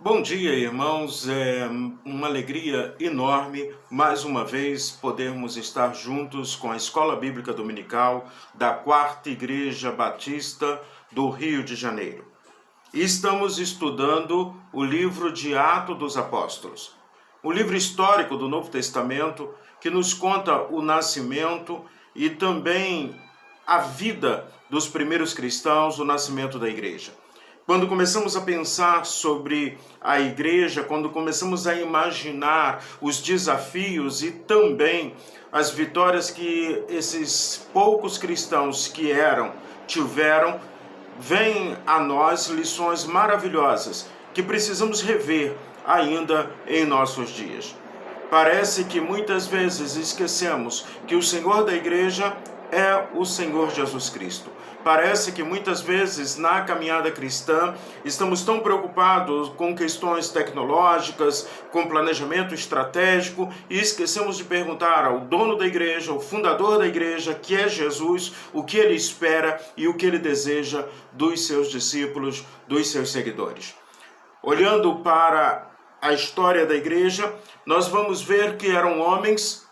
Bom dia, irmãos. É uma alegria enorme, mais uma vez, podermos estar juntos com a Escola Bíblica Dominical da Quarta Igreja Batista do Rio de Janeiro. E estamos estudando o livro de Atos dos Apóstolos, o livro histórico do Novo Testamento que nos conta o nascimento e também a vida dos primeiros cristãos, o nascimento da igreja. Quando começamos a pensar sobre a igreja, quando começamos a imaginar os desafios e também as vitórias que esses poucos cristãos tiveram, vêm a nós lições maravilhosas que precisamos rever ainda em nossos dias. Parece que muitas vezes esquecemos que o Senhor da igreja é o Senhor Jesus Cristo. Parece que muitas vezes na caminhada cristã estamos tão preocupados com questões tecnológicas, com planejamento estratégico e esquecemos de perguntar ao dono da igreja, ao fundador da igreja, que é Jesus, o que ele espera e o que ele deseja dos seus discípulos, dos seus seguidores. Olhando para a história da igreja, nós vamos ver que eram homens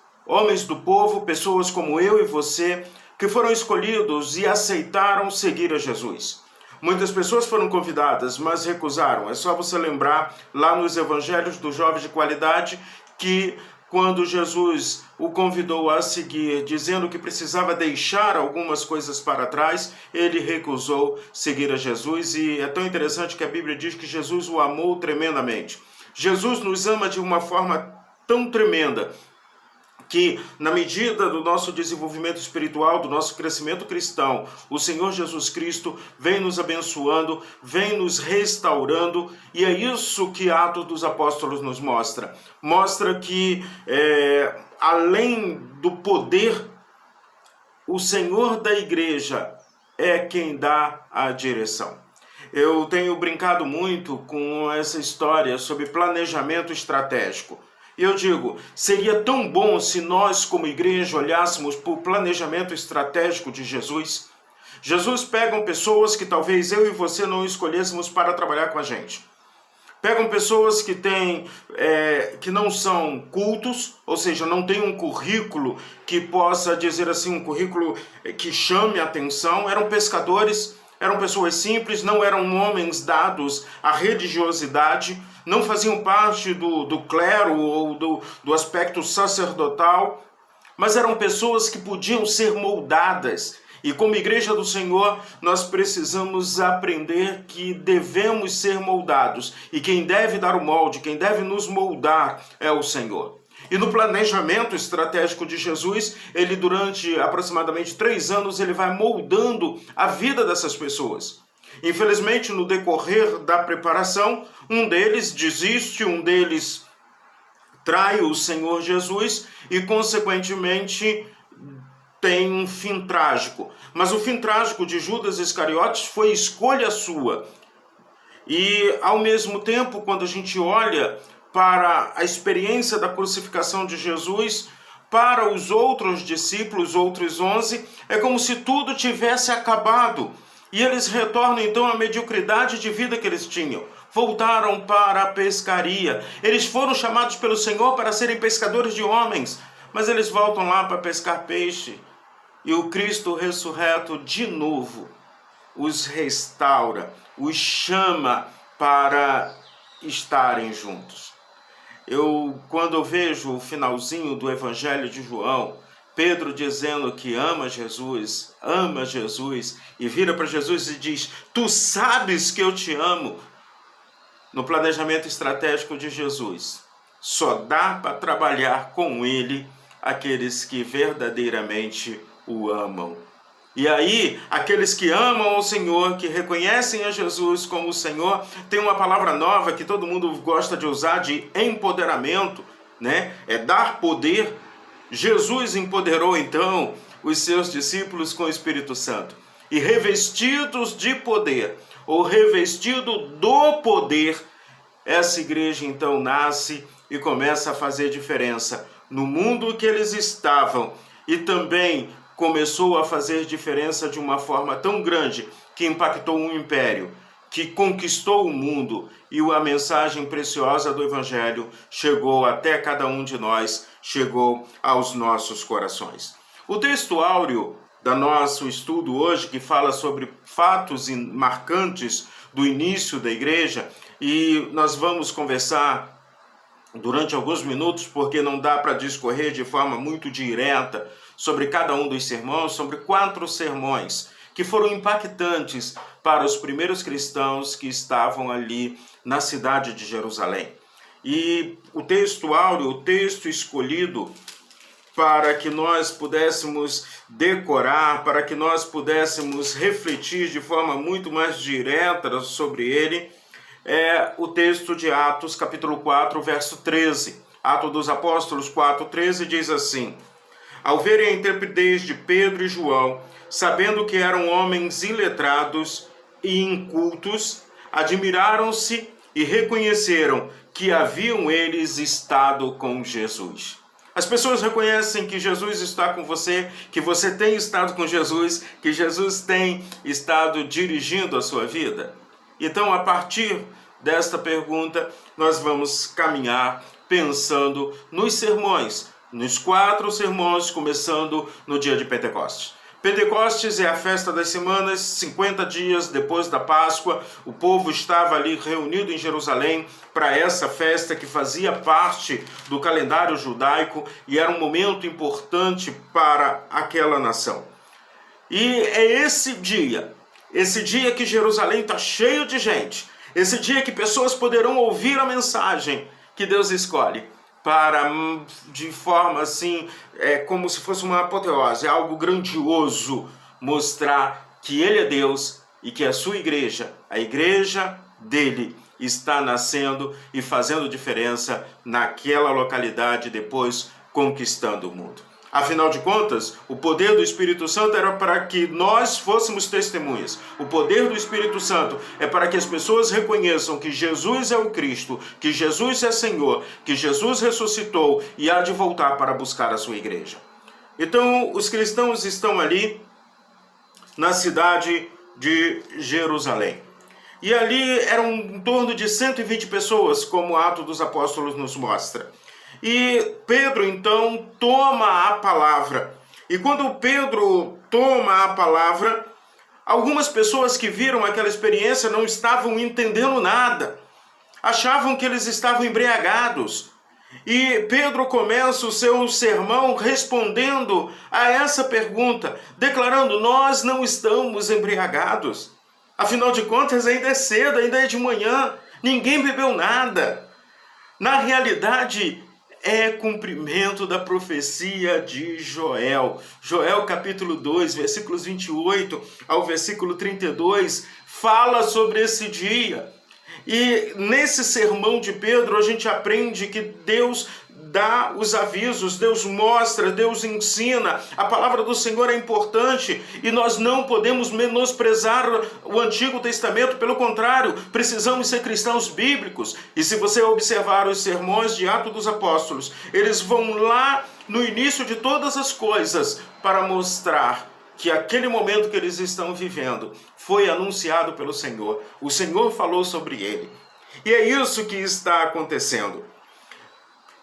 do povo, pessoas como eu e você, que foram escolhidos e aceitaram seguir a Jesus. Muitas pessoas foram convidadas, mas recusaram. É só você lembrar lá nos evangelhos do jovem de qualidade que quando Jesus o convidou a seguir, dizendo que precisava deixar algumas coisas para trás, ele recusou seguir a Jesus. E é tão interessante que a Bíblia diz que Jesus o amou tremendamente. Jesus nos ama de uma forma tão tremenda que, na medida do nosso desenvolvimento espiritual, do nosso crescimento cristão, o Senhor Jesus Cristo vem nos abençoando, vem nos restaurando, e é isso que Atos dos Apóstolos nos mostra. Mostra que, além do poder, o Senhor da igreja é quem dá a direção. Eu tenho brincado muito com essa história sobre planejamento estratégico. Eu digo, seria tão bom se nós, como igreja, olhássemos para o planejamento estratégico de Jesus. Jesus pega pessoas que talvez eu e você não escolhêssemos para trabalhar com a gente. Pegam pessoas que não são cultos, ou seja, não tem um currículo que possa dizer assim, um currículo que chame a atenção. Eram pescadores, eram pessoas simples, não eram homens dados à religiosidade, não faziam parte do clero ou do aspecto sacerdotal, mas eram pessoas que podiam ser moldadas. E como igreja do Senhor, nós precisamos aprender que devemos ser moldados. E quem deve dar o molde, quem deve nos moldar é o Senhor. E no planejamento estratégico de Jesus, ele durante aproximadamente 3 anos, ele vai moldando a vida dessas pessoas. Infelizmente, no decorrer da preparação, um deles desiste, um deles trai o Senhor Jesus e, consequentemente, tem um fim trágico. Mas o fim trágico de Judas Iscariotes foi escolha sua. E, ao mesmo tempo, quando a gente olha para a experiência da crucificação de Jesus, para os outros discípulos, outros 11, é como se tudo tivesse acabado. E eles retornam então à mediocridade de vida que eles tinham. Voltaram para a pescaria. Eles foram chamados pelo Senhor para serem pescadores de homens, mas eles voltam lá para pescar peixe. E o Cristo ressurreto de novo os restaura, os chama para estarem juntos. Quando eu vejo o finalzinho do Evangelho de João, Pedro dizendo que ama Jesus, e vira para Jesus e diz, tu sabes que eu te amo. No planejamento estratégico de Jesus, só dá para trabalhar com ele aqueles que verdadeiramente o amam. E aí, aqueles que amam ao Senhor, que reconhecem a Jesus como o Senhor, tem uma palavra nova que todo mundo gosta de usar, de empoderamento, né? É dar poder. Jesus empoderou então os seus discípulos com o Espírito Santo. E revestidos de poder, ou revestido do poder, essa igreja então nasce e começa a fazer diferença no mundo que eles estavam. E também começou a fazer diferença de uma forma tão grande que impactou um império. que conquistou o mundo e a mensagem preciosa do Evangelho chegou até cada um de nós, chegou aos nossos corações. O texto áureo do nosso estudo hoje, que fala sobre fatos marcantes do início da igreja, e nós vamos conversar durante alguns minutos, porque não dá para discorrer de forma muito direta sobre cada um dos sermões, sobre 4 sermões que foram impactantes para os primeiros cristãos que estavam ali na cidade de Jerusalém. E o texto áureo, o texto escolhido para que nós pudéssemos decorar, para que nós pudéssemos refletir de forma muito mais direta sobre ele, é o texto de Atos, capítulo 4, verso 13. Atos dos Apóstolos 4, 13 diz assim: ao verem a intrepidez de Pedro e João, sabendo que eram homens iletrados e incultos, admiraram-se e reconheceram que haviam eles estado com Jesus. As pessoas reconhecem que Jesus está com você, que você tem estado com Jesus, que Jesus tem estado dirigindo a sua vida. Então, a partir desta pergunta, nós vamos caminhar pensando nos sermões, nos 4 sermões, começando no dia de Pentecostes. Pentecostes é a festa das semanas, 50 dias depois da Páscoa. O povo estava ali reunido em Jerusalém para essa festa que fazia parte do calendário judaico e era um momento importante para aquela nação. E é esse dia que Jerusalém está cheio de gente, esse dia que pessoas poderão ouvir a mensagem que Deus escolhe para, de forma assim, como se fosse uma apoteose, algo grandioso, mostrar que Ele é Deus e que a sua igreja, a igreja dele, está nascendo e fazendo diferença naquela localidade, depois conquistando o mundo. Afinal de contas, o poder do Espírito Santo era para que nós fôssemos testemunhas. O poder do Espírito Santo é para que as pessoas reconheçam que Jesus é o Cristo, que Jesus é Senhor, que Jesus ressuscitou e há de voltar para buscar a sua igreja. Então, os cristãos estão ali na cidade de Jerusalém. E ali eram em torno de 120 pessoas, como o Atos dos Apóstolos nos mostra. E Pedro, então, toma a palavra. E quando Pedro toma a palavra, algumas pessoas que viram aquela experiência não estavam entendendo nada. Achavam que eles estavam embriagados. E Pedro começa o seu sermão respondendo a essa pergunta, declarando: nós não estamos embriagados. Afinal de contas, ainda é cedo, ainda é de manhã, ninguém bebeu nada. Na realidade, é cumprimento da profecia de Joel. Joel capítulo 2, versículos 28 ao versículo 32, fala sobre esse dia. E nesse sermão de Pedro a gente aprende que Deus dá os avisos, Deus mostra, Deus ensina. A palavra do Senhor é importante e nós não podemos menosprezar o Antigo Testamento, pelo contrário, precisamos ser cristãos bíblicos. E se você observar os sermões de Atos dos Apóstolos, eles vão lá no início de todas as coisas para mostrar que aquele momento que eles estão vivendo foi anunciado pelo Senhor. O Senhor falou sobre ele. E é isso que está acontecendo.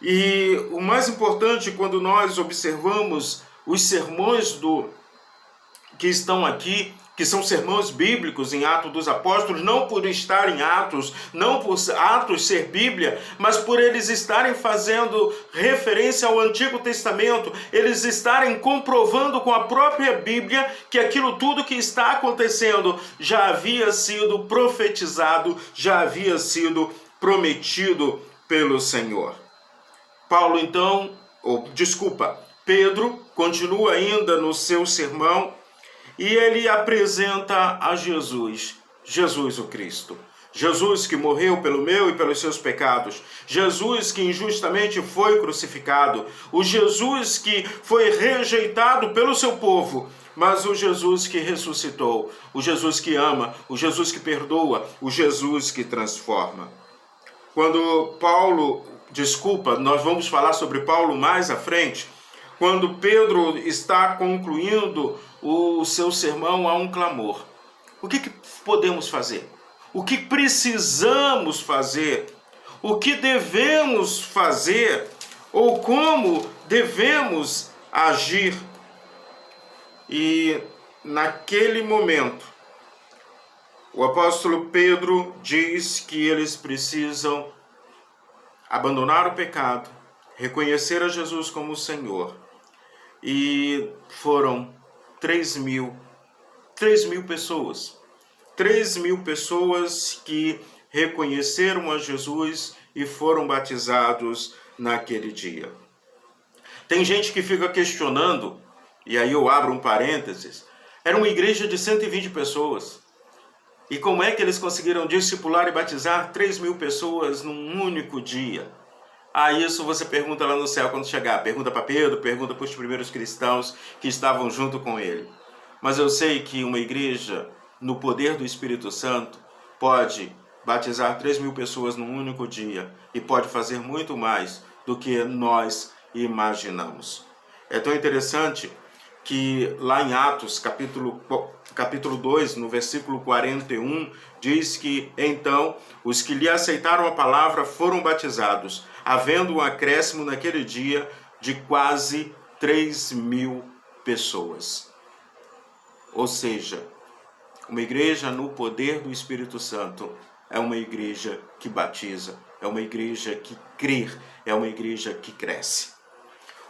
E o mais importante, quando nós observamos os sermões que estão aqui, que são sermões bíblicos em Atos dos Apóstolos, não por estar em Atos, não por Atos ser Bíblia, mas por eles estarem fazendo referência ao Antigo Testamento, eles estarem comprovando com a própria Bíblia que aquilo tudo que está acontecendo já havia sido profetizado, já havia sido prometido pelo Senhor. Pedro continua ainda no seu sermão e ele apresenta a Jesus, Jesus o Cristo. Jesus que morreu pelo meu e pelos seus pecados. Jesus que injustamente foi crucificado. O Jesus que foi rejeitado pelo seu povo. Mas o Jesus que ressuscitou. O Jesus que ama. O Jesus que perdoa. O Jesus que transforma. Nós vamos falar sobre Paulo mais à frente. Quando Pedro está concluindo o seu sermão, há um clamor. O que podemos fazer? o que precisamos fazer, o que devemos fazer ou como devemos agir. E naquele momento, o apóstolo Pedro diz que eles precisam abandonar o pecado, reconhecer a Jesus como Senhor. E foram 3.000 pessoas. 3.000 pessoas que reconheceram a Jesus e foram batizados naquele dia. Tem gente que fica questionando, e aí eu abro um parênteses, era uma igreja de 120 pessoas. E como é que eles conseguiram discipular e batizar 3.000 pessoas num único dia? Isso você pergunta lá no céu quando chegar. Pergunta para Pedro, pergunta para os primeiros cristãos que estavam junto com ele. Mas eu sei que uma igreja, no poder do Espírito Santo, pode batizar 3.000 pessoas num único dia e pode fazer muito mais do que nós imaginamos. É tão interessante que lá em Atos, capítulo 2, no versículo 41, diz que então os que lhe aceitaram a palavra foram batizados, havendo um acréscimo naquele dia de quase 3.000 pessoas. Ou seja, uma igreja no poder do Espírito Santo é uma igreja que batiza, é uma igreja que crê, é uma igreja que cresce.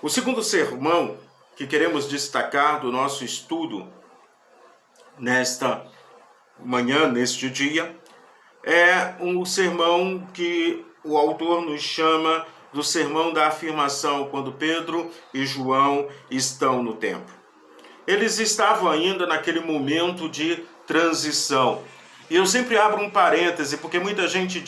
O segundo sermão que queremos destacar do nosso estudo nesta manhã, neste dia, é um sermão que o autor nos chama do sermão da afirmação, quando Pedro e João estão no templo. Eles estavam ainda naquele momento de transição. E eu sempre abro um parêntese, porque muita gente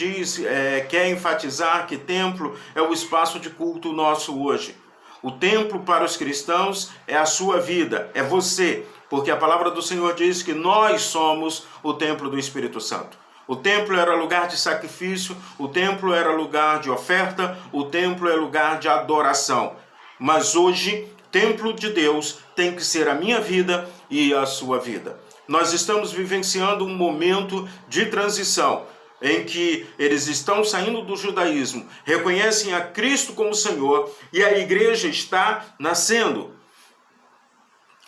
quer enfatizar que templo é o espaço de culto nosso hoje. O templo para os cristãos é a sua vida, é você, porque a palavra do Senhor diz que nós somos o templo do Espírito Santo. O templo era lugar de sacrifício, o templo era lugar de oferta, o templo é lugar de adoração. Mas hoje, templo de Deus tem que ser a minha vida e a sua vida. Nós estamos vivenciando um momento de transição, em que eles estão saindo do judaísmo, reconhecem a Cristo como Senhor e a igreja está nascendo.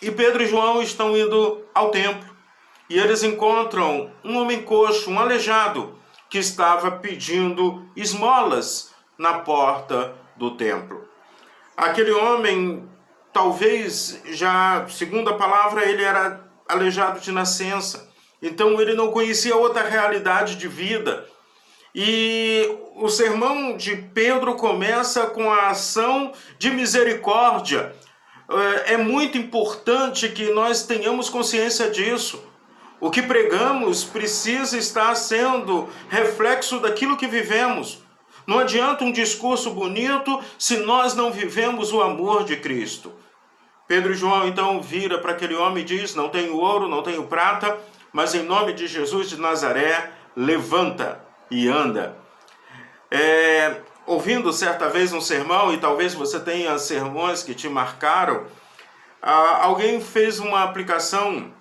E Pedro e João estão indo ao templo e eles encontram um homem coxo, um aleijado, que estava pedindo esmolas na porta do templo. Aquele homem, talvez já, segundo a palavra, ele era aleijado de nascença. Então ele não conhecia outra realidade de vida. E o sermão de Pedro começa com a ação de misericórdia. É muito importante que nós tenhamos consciência disso. O que pregamos precisa estar sendo reflexo daquilo que vivemos. Não adianta um discurso bonito se nós não vivemos o amor de Cristo. Pedro e João então vira para aquele homem e diz: não tenho ouro, não tenho prata, mas em nome de Jesus de Nazaré, levanta e anda. Ouvindo certa vez um sermão, e talvez você tenha sermões que te marcaram, alguém fez uma aplicação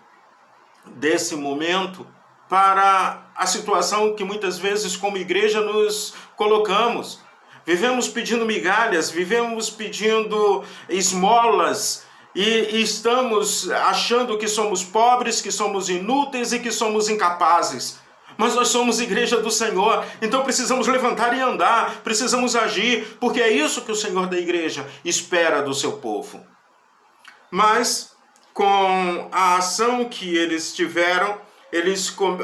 desse momento para a situação que muitas vezes como igreja nos colocamos. Vivemos pedindo migalhas, vivemos pedindo esmolas, e estamos achando que somos pobres, que somos inúteis e que somos incapazes. Mas nós somos igreja do Senhor, então precisamos levantar e andar, precisamos agir, porque é isso que o Senhor da igreja espera do seu povo. Mas, com a ação que eles tiveram,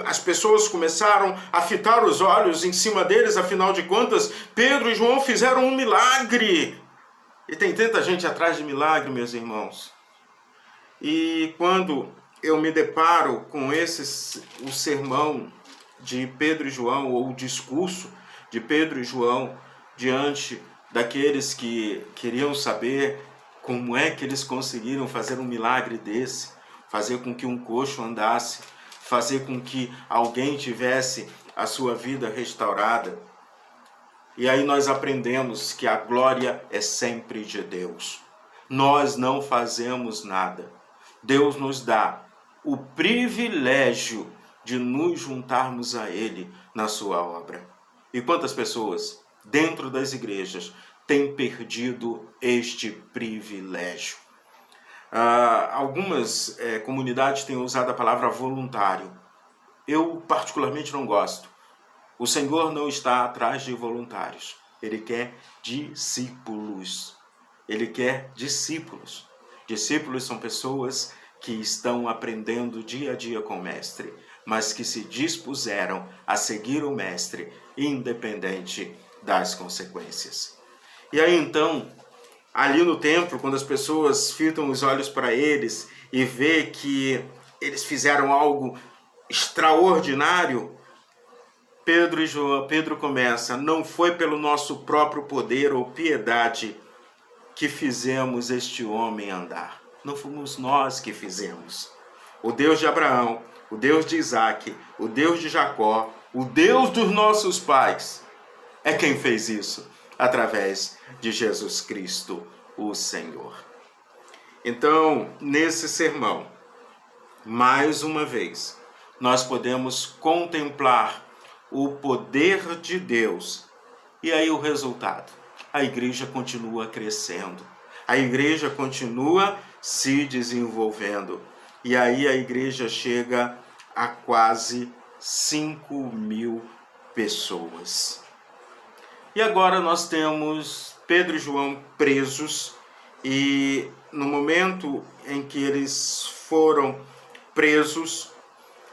as pessoas começaram a fitar os olhos em cima deles, afinal de contas, Pedro e João fizeram um milagre. E tem tanta gente atrás de milagre, meus irmãos. E quando eu me deparo com o sermão de Pedro e João, ou o discurso de Pedro e João, diante daqueles que queriam saber como é que eles conseguiram fazer um milagre desse, fazer com que um coxo andasse, fazer com que alguém tivesse a sua vida restaurada. E aí nós aprendemos que a glória é sempre de Deus. Nós não fazemos nada. Deus nos dá o privilégio de nos juntarmos a Ele na sua obra. E quantas pessoas dentro das igrejas têm perdido este privilégio? Algumas comunidades têm usado a palavra voluntário. Eu particularmente não gosto. O Senhor não está atrás de voluntários. Ele quer discípulos. Ele quer discípulos. Discípulos são pessoas que estão aprendendo dia a dia com o Mestre, mas que se dispuseram a seguir o Mestre, independente das consequências. E aí então, ali no templo, quando as pessoas fitam os olhos para eles e vê que eles fizeram algo extraordinário, Pedro começa: não foi pelo nosso próprio poder ou piedade que fizemos este homem andar. Não fomos nós que fizemos. O Deus de Abraão, o Deus de Isaac, o Deus de Jacó, o Deus dos nossos pais, é quem fez isso, através de Jesus Cristo, o Senhor. Então, nesse sermão, mais uma vez, nós podemos contemplar o poder de Deus. E aí o resultado: a igreja continua crescendo, a igreja continua se desenvolvendo. E aí a igreja chega a quase 5.000 pessoas. E agora nós temos Pedro e João presos, e no momento em que eles foram presos,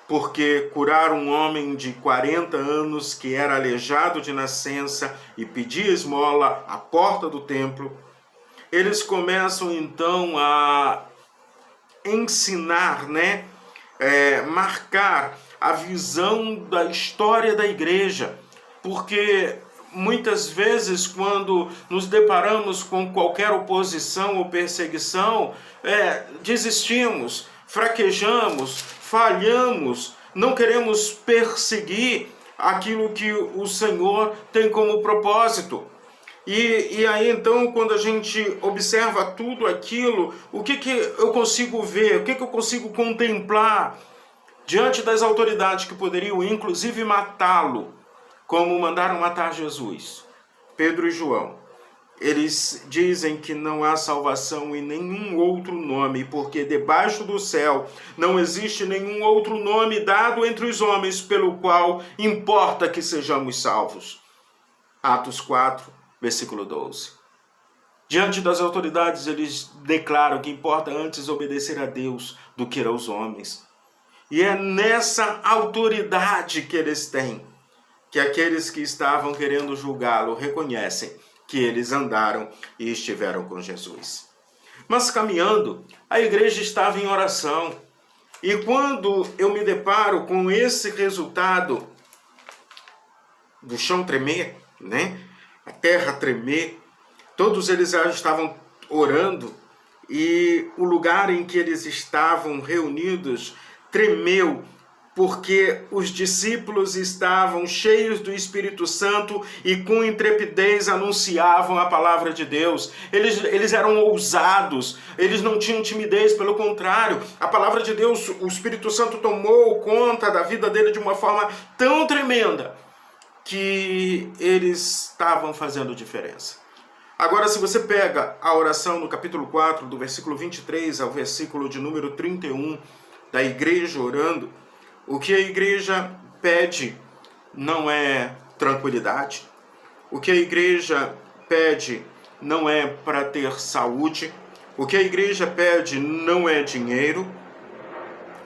porque curaram um homem de 40 anos que era aleijado de nascença e pedia esmola à porta do templo, eles começam então a ensinar, marcar a visão da história da igreja, porque muitas vezes quando nos deparamos com qualquer oposição ou perseguição, desistimos, fraquejamos, falhamos, não queremos perseguir aquilo que o Senhor tem como propósito. E aí então, quando a gente observa tudo aquilo, o que eu consigo ver, o que eu consigo contemplar diante das autoridades que poderiam inclusive matá-lo, como mandaram matar Jesus? Pedro e João, eles dizem que não há salvação em nenhum outro nome, porque debaixo do céu não existe nenhum outro nome dado entre os homens pelo qual importa que sejamos salvos. Atos 4, versículo 12. Diante das autoridades, eles declaram que importa antes obedecer a Deus do que aos homens. E é nessa autoridade que eles têm que aqueles que estavam querendo julgá-lo reconhecem que eles andaram e estiveram com Jesus. Mas caminhando, a igreja estava em oração. E quando eu me deparo com esse resultado do chão tremer, a terra tremer, todos eles já estavam orando e o lugar em que eles estavam reunidos tremeu, porque os discípulos estavam cheios do Espírito Santo e com intrepidez anunciavam a palavra de Deus. Eles eram ousados, eles não tinham timidez, pelo contrário, a palavra de Deus, o Espírito Santo tomou conta da vida dele de uma forma tão tremenda que eles estavam fazendo diferença. Agora, se você pega a oração no capítulo 4, do versículo 23 ao versículo de número 31, da igreja orando, o que a igreja pede não é tranquilidade. O que a igreja pede não é para ter saúde. O que a igreja pede não é dinheiro,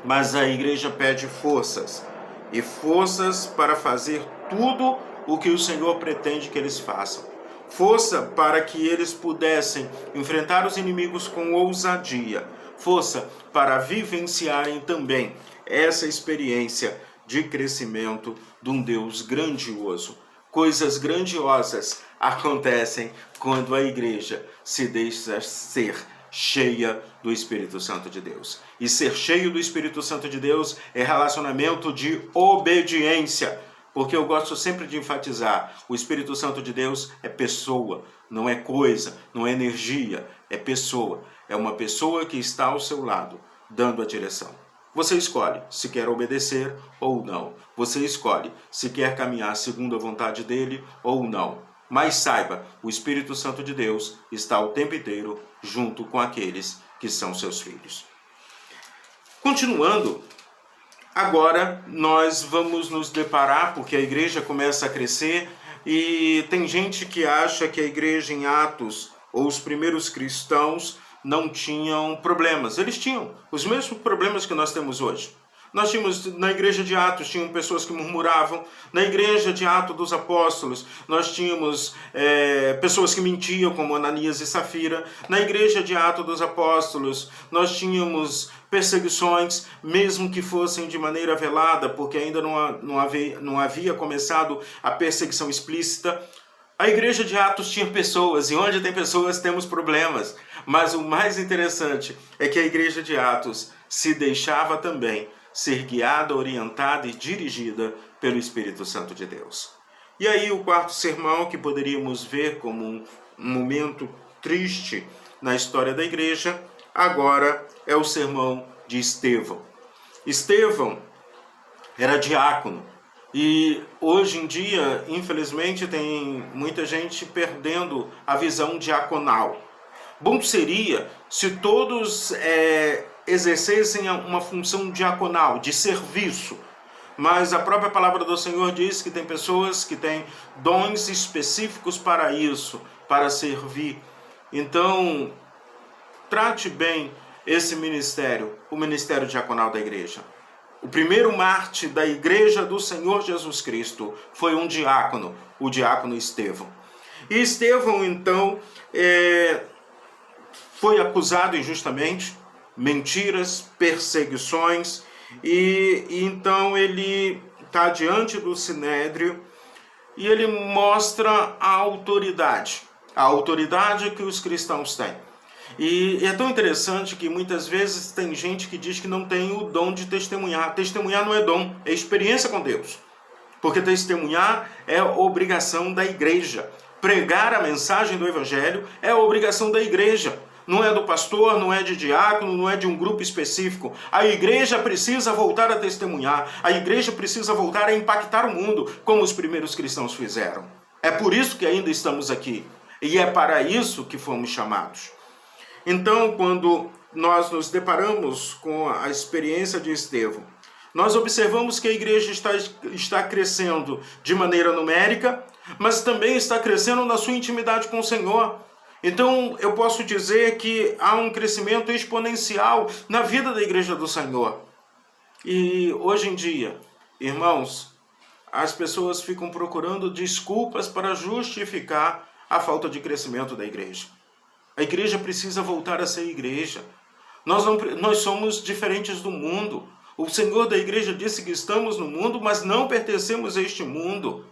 mas a igreja pede forças. E forças para fazer tudo o que o Senhor pretende que eles façam. Força para que eles pudessem enfrentar os inimigos com ousadia. Força para vivenciarem também essa experiência de crescimento de um Deus grandioso. Coisas grandiosas acontecem quando a igreja se deixa ser cheia do Espírito Santo de Deus. E ser cheio do Espírito Santo de Deus é relacionamento de obediência. Porque eu gosto sempre de enfatizar, o Espírito Santo de Deus é pessoa, não é coisa, não é energia, é pessoa. É uma pessoa que está ao seu lado, dando a direção. Você escolhe se quer obedecer ou não. Você escolhe se quer caminhar segundo a vontade dele ou não. Mas saiba, o Espírito Santo de Deus está o tempo inteiro junto com aqueles que são seus filhos. Continuando, agora nós vamos nos deparar, porque a igreja começa a crescer e tem gente que acha que a igreja em Atos, ou os primeiros cristãos, não tinham problemas. Eles tinham os mesmos problemas que nós temos hoje. Nós tínhamos, na igreja de Atos, tinham pessoas que murmuravam. Na igreja de Atos dos Apóstolos, nós tínhamos pessoas que mentiam, como Ananias e Safira. Na igreja de Atos dos Apóstolos, nós tínhamos perseguições, mesmo que fossem de maneira velada, porque ainda não havia começado a perseguição explícita. A igreja de Atos tinha pessoas, e onde tem pessoas temos problemas. Mas o mais interessante é que a igreja de Atos se deixava também ser guiada, orientada e dirigida pelo Espírito Santo de Deus. E aí o quarto sermão, que poderíamos ver como um momento triste na história da igreja, agora é o sermão de Estevão. Estevão era diácono. E hoje em dia, infelizmente, tem muita gente perdendo a visão diaconal. Bom seria se todos exercessem uma função diaconal, de serviço. Mas a própria palavra do Senhor diz que tem pessoas que têm dons específicos para isso, para servir. Então, trate bem esse ministério, o ministério diaconal da igreja. O primeiro mártir da igreja do Senhor Jesus Cristo foi um diácono, o diácono Estevão. E Estevão, então, foi acusado injustamente, mentiras, perseguições, e então ele está diante do Sinédrio e ele mostra a autoridade que os cristãos têm. E é tão interessante que muitas vezes tem gente que diz que não tem o dom de testemunhar. Testemunhar não é dom, é experiência com Deus. Porque testemunhar é obrigação da igreja. Pregar a mensagem do Evangelho é obrigação da igreja. Não é do pastor, não é de diácono, não é de um grupo específico. A igreja precisa voltar a testemunhar. A igreja precisa voltar a impactar o mundo, como os primeiros cristãos fizeram. É por isso que ainda estamos aqui. E é para isso que fomos chamados. Então, quando nós nos deparamos com a experiência de Estevão, nós observamos que a igreja está crescendo de maneira numérica, mas também está crescendo na sua intimidade com o Senhor. Então, eu posso dizer que há um crescimento exponencial na vida da igreja do Senhor. E hoje em dia, irmãos, as pessoas ficam procurando desculpas para justificar a falta de crescimento da igreja. A igreja precisa voltar a ser igreja. Nós somos diferentes do mundo. O Senhor da igreja disse que estamos no mundo, mas não pertencemos a este mundo.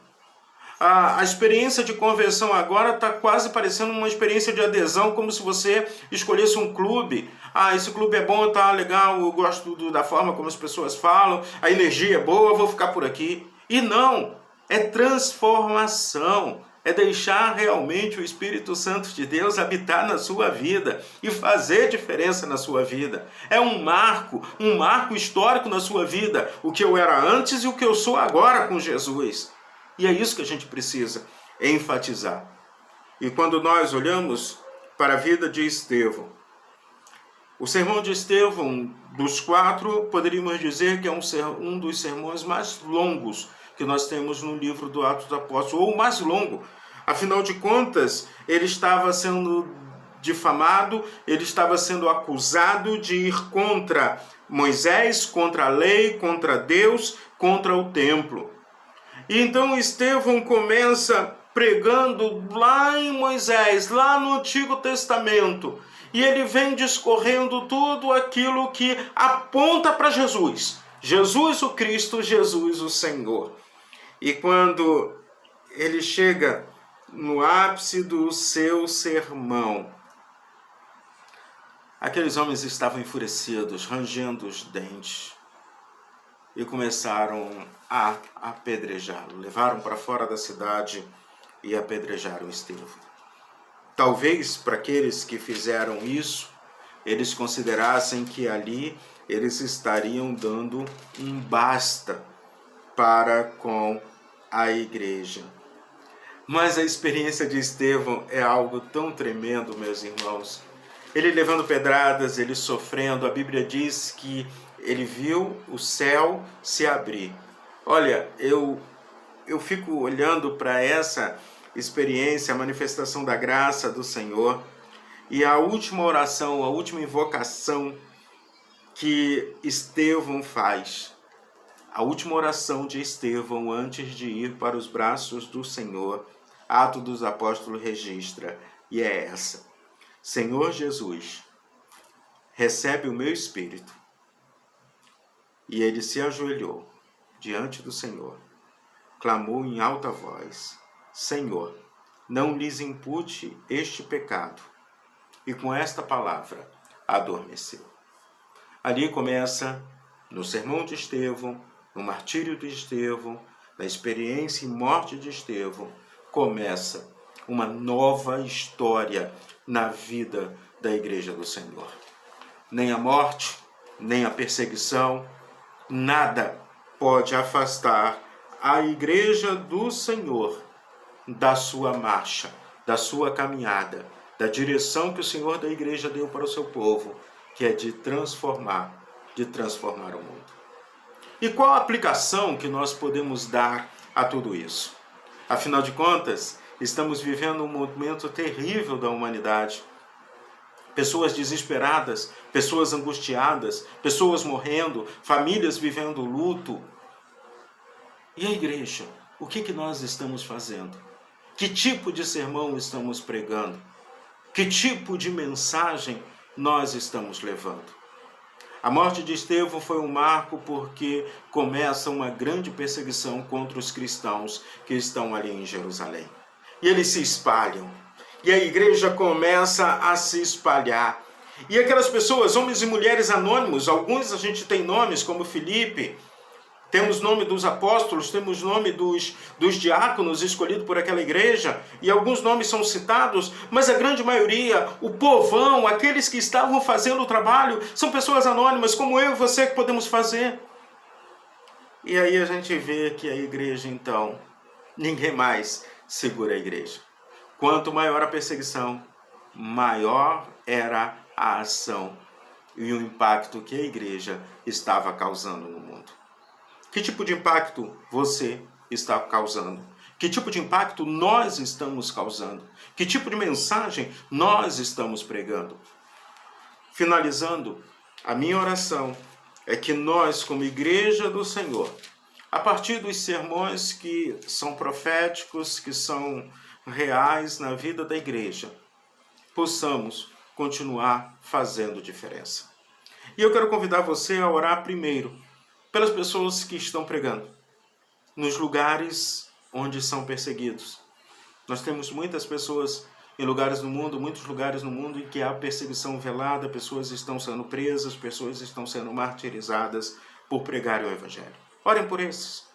A experiência de conversão agora está quase parecendo uma experiência de adesão, como se você escolhesse um clube. Esse clube é bom, tá legal, eu gosto da forma como as pessoas falam, a energia é boa, vou ficar por aqui. E não, é transformação. É deixar realmente o Espírito Santo de Deus habitar na sua vida e fazer diferença na sua vida. É um marco histórico na sua vida, o que eu era antes e o que eu sou agora com Jesus. E é isso que a gente precisa enfatizar. E quando nós olhamos para a vida de Estevão, o sermão de Estevão, dos 4, poderíamos dizer que é um dos sermões mais longos que nós temos no livro do Atos dos Apóstolos, ou o mais longo. Afinal de contas, ele estava sendo difamado, ele estava sendo acusado de ir contra Moisés, contra a lei, contra Deus, contra o templo. E então Estevão começa pregando lá em Moisés, lá no Antigo Testamento, e ele vem discorrendo tudo aquilo que aponta para Jesus. Jesus o Cristo, Jesus o Senhor. E quando ele chega no ápice do seu sermão, aqueles homens estavam enfurecidos, rangendo os dentes, e começaram a apedrejá-lo. Levaram para fora da cidade e apedrejaram Estevão. Talvez para aqueles que fizeram isso, eles considerassem que ali eles estariam dando um basta para com a igreja. Mas a experiência de Estevão é algo tão tremendo, meus irmãos. Ele levando pedradas, ele sofrendo, a Bíblia diz que ele viu o céu se abrir. Olha, eu fico olhando para essa experiência, a manifestação da graça do Senhor, e a última oração, a última invocação que Estevão faz. A última oração de Estevão antes de ir para os braços do Senhor, Atos dos Apóstolos registra, e é essa: Senhor Jesus, recebe o meu espírito. E ele se ajoelhou diante do Senhor, clamou em alta voz: Senhor, não lhes impute este pecado. E com esta palavra adormeceu. Ali começa, no sermão de Estevão, no martírio de Estevão, na experiência e morte de Estevão, começa uma nova história na vida da Igreja do Senhor. Nem a morte, nem a perseguição, nada pode afastar a Igreja do Senhor da sua marcha, da sua caminhada, da direção que o Senhor da Igreja deu para o seu povo, que é de transformar o mundo. E qual a aplicação que nós podemos dar a tudo isso? Afinal de contas, estamos vivendo um momento terrível da humanidade. Pessoas desesperadas, pessoas angustiadas, pessoas morrendo, famílias vivendo luto. E a igreja? O que nós estamos fazendo? Que tipo de sermão estamos pregando? Que tipo de mensagem nós estamos levando? A morte de Estevão foi um marco porque começa uma grande perseguição contra os cristãos que estão ali em Jerusalém. E eles se espalham. E a igreja começa a se espalhar. E aquelas pessoas, homens e mulheres anônimos, alguns a gente tem nomes como Filipe, temos nome dos apóstolos, temos nome dos diáconos escolhidos por aquela igreja, e alguns nomes são citados, mas a grande maioria, o povão, aqueles que estavam fazendo o trabalho, são pessoas anônimas, como eu e você que podemos fazer. E aí a gente vê que a igreja, então, ninguém mais segura a igreja. Quanto maior a perseguição, maior era a ação e o impacto que a igreja estava causando no mundo. Que tipo de impacto você está causando? Que tipo de impacto nós estamos causando? Que tipo de mensagem nós estamos pregando? Finalizando, a minha oração é que nós, como Igreja do Senhor, a partir dos sermões que são proféticos, que são reais na vida da igreja, possamos continuar fazendo diferença. E eu quero convidar você a orar primeiro pelas pessoas que estão pregando nos lugares onde são perseguidos. Nós temos muitas pessoas em lugares no mundo, muitos lugares no mundo em que há perseguição velada, pessoas estão sendo presas, pessoas estão sendo martirizadas por pregarem o Evangelho. Orem por esses,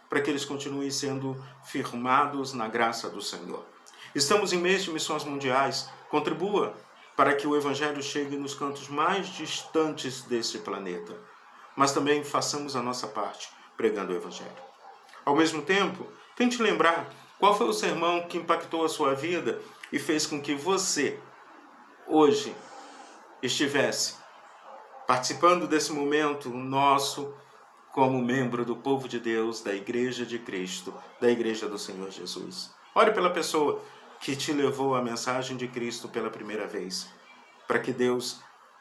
para que eles continuem sendo firmados na graça do Senhor. Estamos em mês de missões mundiais. Contribua para que o Evangelho chegue nos cantos mais distantes deste planeta. Mas também façamos a nossa parte pregando o Evangelho. Ao mesmo tempo, tente lembrar qual foi o sermão que impactou a sua vida e fez com que você, hoje, estivesse participando desse momento nosso como membro do povo de Deus, da Igreja de Cristo, da Igreja do Senhor Jesus. Ore pela pessoa que te levou a mensagem de Cristo pela primeira vez, para que Deus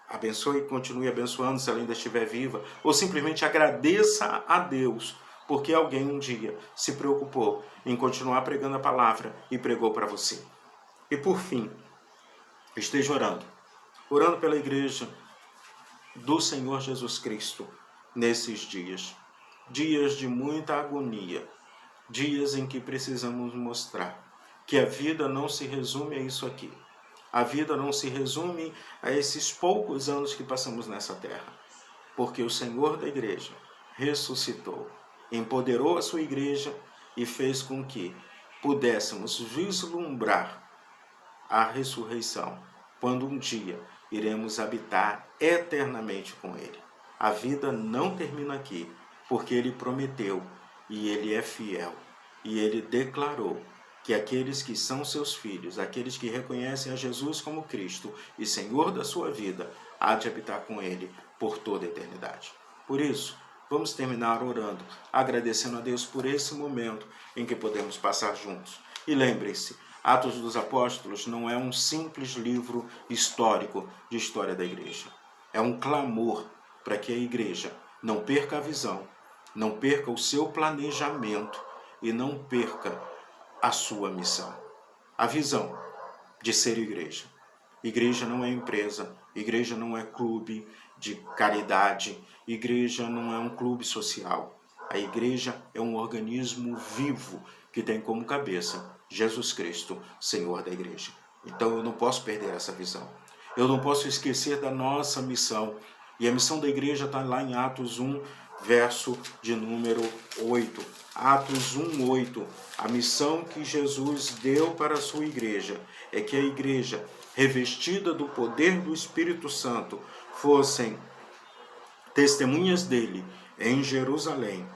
abençoe e continue abençoando se ela ainda estiver viva, ou simplesmente agradeça a Deus, porque alguém um dia se preocupou em continuar pregando a palavra e pregou para você. E por fim, esteja orando pela igreja do Senhor Jesus Cristo nesses dias. Dias de muita agonia, dias em que precisamos mostrar que a vida não se resume a isso aqui. A vida não se resume a esses poucos anos que passamos nessa terra, porque o Senhor da igreja ressuscitou, empoderou a sua igreja e fez com que pudéssemos vislumbrar a ressurreição, quando um dia iremos habitar eternamente com Ele. A vida não termina aqui, porque Ele prometeu e Ele é fiel. E Ele declarou que aqueles que são seus filhos, aqueles que reconhecem a Jesus como Cristo e Senhor da sua vida, há de habitar com Ele por toda a eternidade. Por isso, vamos terminar orando, agradecendo a Deus por esse momento em que podemos passar juntos. E lembrem-se, Atos dos Apóstolos não é um simples livro histórico de história da igreja. É um clamor para que a igreja não perca a visão, não perca o seu planejamento e não perca a sua missão. A visão de ser igreja. Igreja não é empresa, igreja não é clube de caridade, igreja não é um clube social. A igreja é um organismo vivo que tem como cabeça Jesus Cristo, Senhor da igreja. Então eu não posso perder essa visão. Eu não posso esquecer da nossa missão. E a missão da igreja está lá em Atos 1, verso de número 8. Atos 1, 8. A missão que Jesus deu para a sua igreja é que a igreja, revestida do poder do Espírito Santo, fossem testemunhas dele em Jerusalém,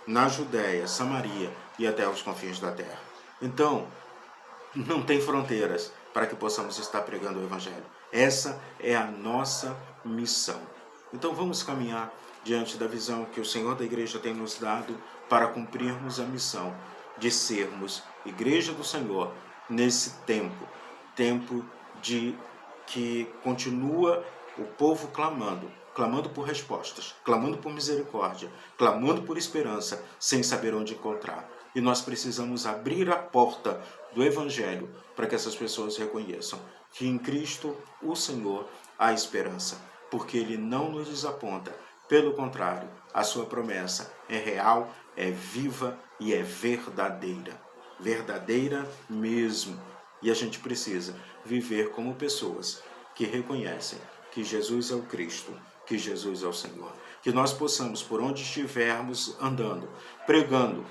na Judéia, Samaria e até os confins da terra. Então, não tem fronteiras para que possamos estar pregando o Evangelho. Essa é a nossa missão. Então vamos caminhar diante da visão que o Senhor da igreja tem nos dado para cumprirmos a missão de sermos igreja do Senhor nesse tempo de que continua o povo clamando por respostas, clamando por misericórdia, clamando por esperança, sem saber onde encontrar. E nós precisamos abrir a porta do Evangelho para que essas pessoas reconheçam que em Cristo, o Senhor, há esperança, porque Ele não nos desaponta. Pelo contrário, a sua promessa é real, é viva e é verdadeira. Verdadeira mesmo. E a gente precisa viver como pessoas que reconhecem que Jesus é o Cristo, que Jesus é o Senhor. Que nós possamos, por onde estivermos andando, pregando,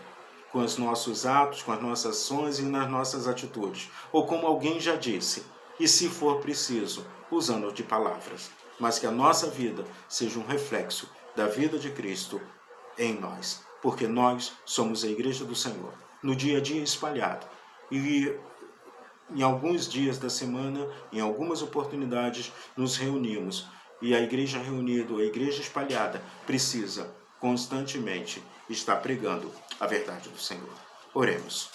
com os nossos atos, com as nossas ações e nas nossas atitudes. Ou como alguém já disse, e se for preciso, usando de palavras. Mas que a nossa vida seja um reflexo da vida de Cristo em nós. Porque nós somos a igreja do Senhor, no dia a dia espalhado. E em alguns dias da semana, em algumas oportunidades, nos reunimos. E a igreja reunida, a igreja espalhada, precisa constantemente estar pregando a verdade do Senhor. Oremos.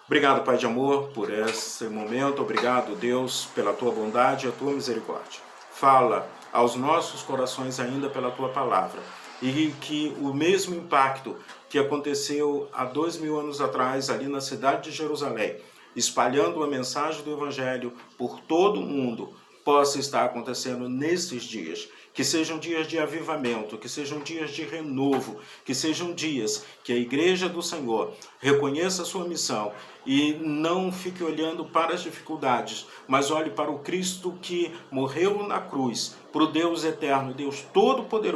Obrigado, Pai de amor, por esse momento. Obrigado, Deus, pela Tua bondade e a Tua misericórdia. Fala aos nossos corações ainda pela Tua palavra. E que o mesmo impacto que aconteceu há 2000 anos atrás, ali na cidade de Jerusalém, espalhando a mensagem do Evangelho por todo o mundo, possa estar acontecendo nesses dias. Que sejam dias de avivamento, que sejam dias de renovo, que sejam dias que a igreja do Senhor reconheça a sua missão e não fique olhando para as dificuldades, mas olhe para o Cristo que morreu na cruz, para o Deus eterno, Deus Todo-Poderoso,